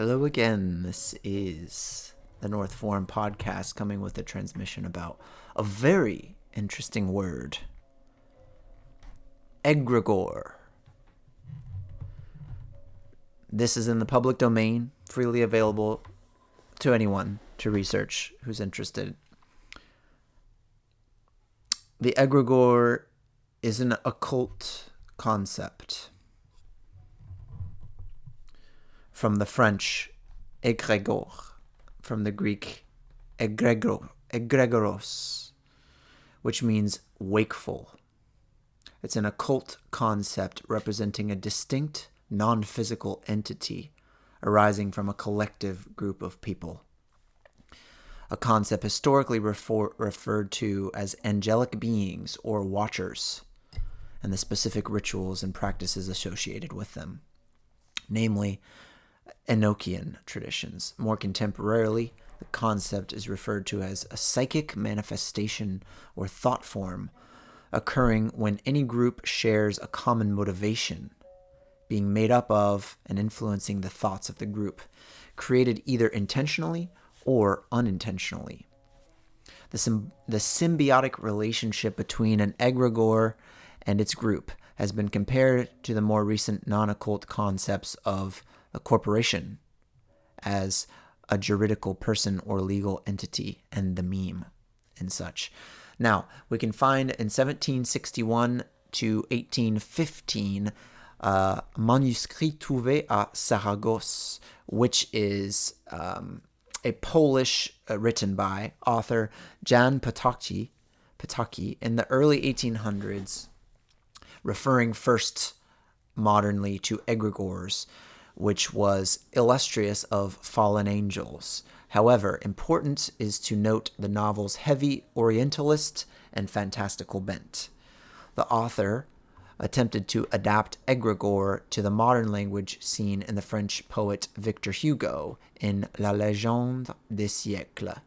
Hello again. This is the North Forum podcast coming with a transmission about a very interesting word. Egregore. This is in the public domain, freely available to anyone to research who's interested. The egregore is an occult concept. From the French, Egregores, from the Greek, Egregoros, which means wakeful. It's an occult concept representing a distinct, non-physical entity arising from a collective group of people. A concept historically referred to as angelic beings or watchers, and the specific rituals and practices associated with them, namely Enochian traditions. More contemporarily, the concept is referred to as a psychic manifestation or thought form occurring when any group shares a common motivation, being made up of and influencing the thoughts of the group, created either intentionally or unintentionally. The symbiotic relationship between an egregore and its group has been compared to the more recent non-occult concepts of a corporation as a juridical person or legal entity, and the meme and such. Now, we can find in 1761 to 1815 manuscrit trouvé à Saragosse, which is a Polish written by author Jan Potocki in the early 1800s, referring first modernly to egregores, which was illustrious of fallen angels. However, important is to note the novel's heavy orientalist and fantastical bent. The author attempted to adapt egregore to the modern language seen in the French poet Victor Hugo in La Légende des siècles,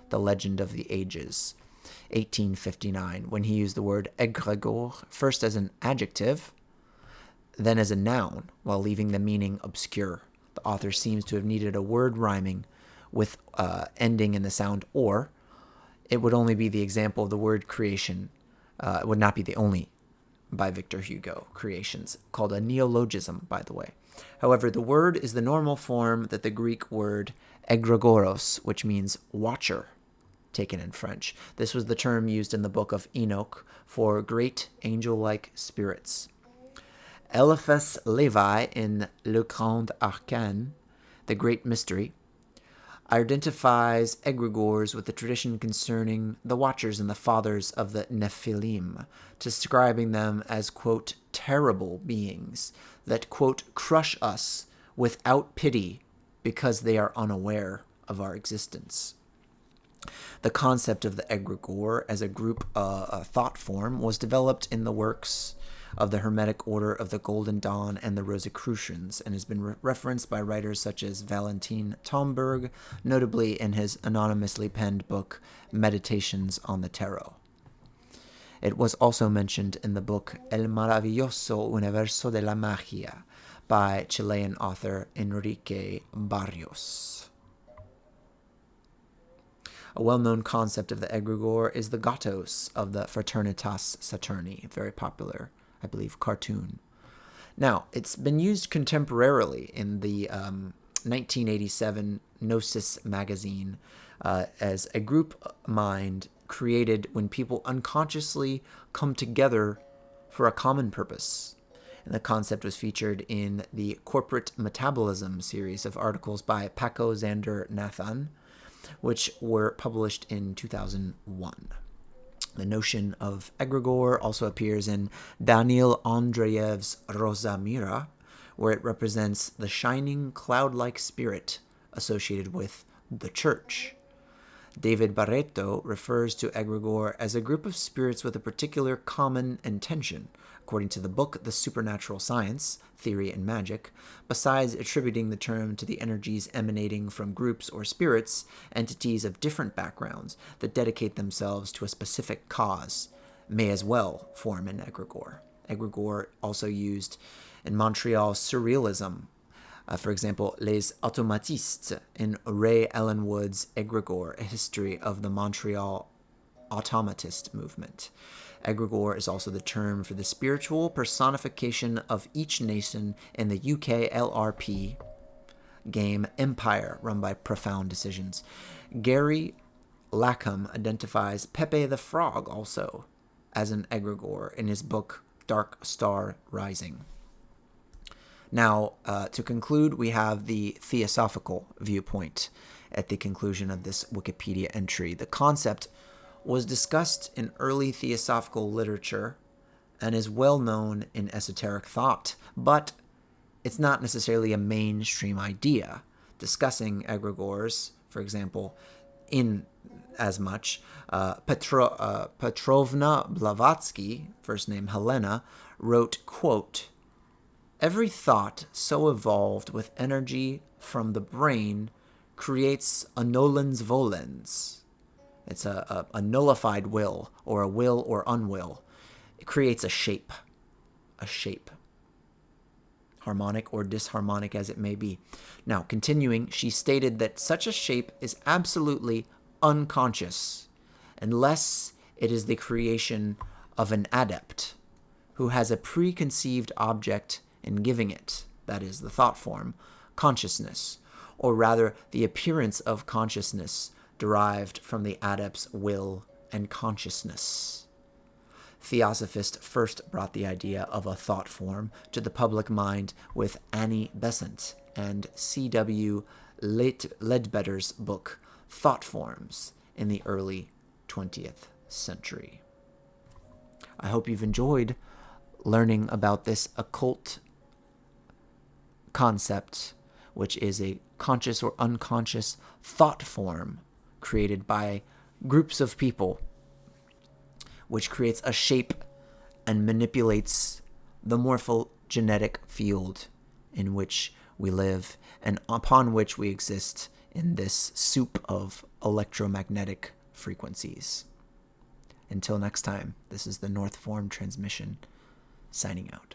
The Legend of the Ages, 1859, when he used the word egregore first as an adjective, then as a noun, while leaving the meaning obscure. The author seems to have needed a word rhyming with ending in the sound or. It would only be the example of the word creation. It would not be the only by Victor Hugo creations, called a neologism, by the way. However, the word is the normal form that the Greek word egregoros, which means watcher, taken in French. This was the term used in the book of Enoch for great angel-like spirits. Eliphas Levi in Le Grand Arcane, The Great Mystery, identifies egregores with the tradition concerning the watchers and the fathers of the Nephilim, describing them as, quote, terrible beings that, quote, crush us without pity because they are unaware of our existence. The concept of the egregore as a group thought form was developed in the works of the Hermetic Order of the Golden Dawn and the Rosicrucians, and has been referenced by writers such as Valentin Tomberg, notably in his anonymously penned book Meditations on the Tarot. It was also mentioned in the book El Maravilloso Universo de la Magia by Chilean author Enrique Barrios. A well-known concept of the egregore is the gatos of the Fraternitas Saturni, very popular, I believe, cartoon. Now, it's been used contemporarily in the 1987 Gnosis magazine as a group mind created when people unconsciously come together for a common purpose. And the concept was featured in the Corporate Metabolism series of articles by Paco Zander Nathan, which were published in 2001. The notion of egregore also appears in Daniil Andreev's Rosa Mira, where it represents the shining cloud-like spirit associated with the church. David Barreto refers to egregore as a group of spirits with a particular common intention, according to the book The Supernatural Science, Theory and Magic. Besides attributing the term to the energies emanating from groups or spirits, entities of different backgrounds that dedicate themselves to a specific cause may as well form an egregore. Egregore also used in Montreal Surrealism, For example, Les Automatistes in Ray Ellen Wood's Egregore, A History of the Montreal Automatist Movement. Egregore is also the term for the spiritual personification of each nation in the UK LRP game Empire, run by Profound Decisions. Gary Lackham identifies Pepe the Frog also as an egregore in his book Dark Star Rising. Now, to conclude, we have the theosophical viewpoint at the conclusion of this Wikipedia entry. The concept was discussed in early theosophical literature and is well known in esoteric thought, but it's not necessarily a mainstream idea. Discussing egregores, for example, in as much, Petrovna Blavatsky, first name Helena, wrote, quote, "Every thought so evolved with energy from the brain creates a nolens volens." It's a nullified will, or a will or unwill. It creates a shape, harmonic or disharmonic as it may be. Now, continuing, she stated that such a shape is absolutely unconscious unless it is the creation of an adept who has a preconceived object in giving it, that is, the thought form, consciousness, or rather the appearance of consciousness derived from the adept's will and consciousness. Theosophists first brought the idea of a thought form to the public mind with Annie Besant and C.W. Ledbetter's book, Thought Forms, in the early 20th century. I hope you've enjoyed learning about this occult concept, which is a conscious or unconscious thought form created by groups of people, which creates a shape and manipulates the morphogenetic field in which we live and upon which we exist in this soup of electromagnetic frequencies. Until next time, this is the North Form Transmission, signing out.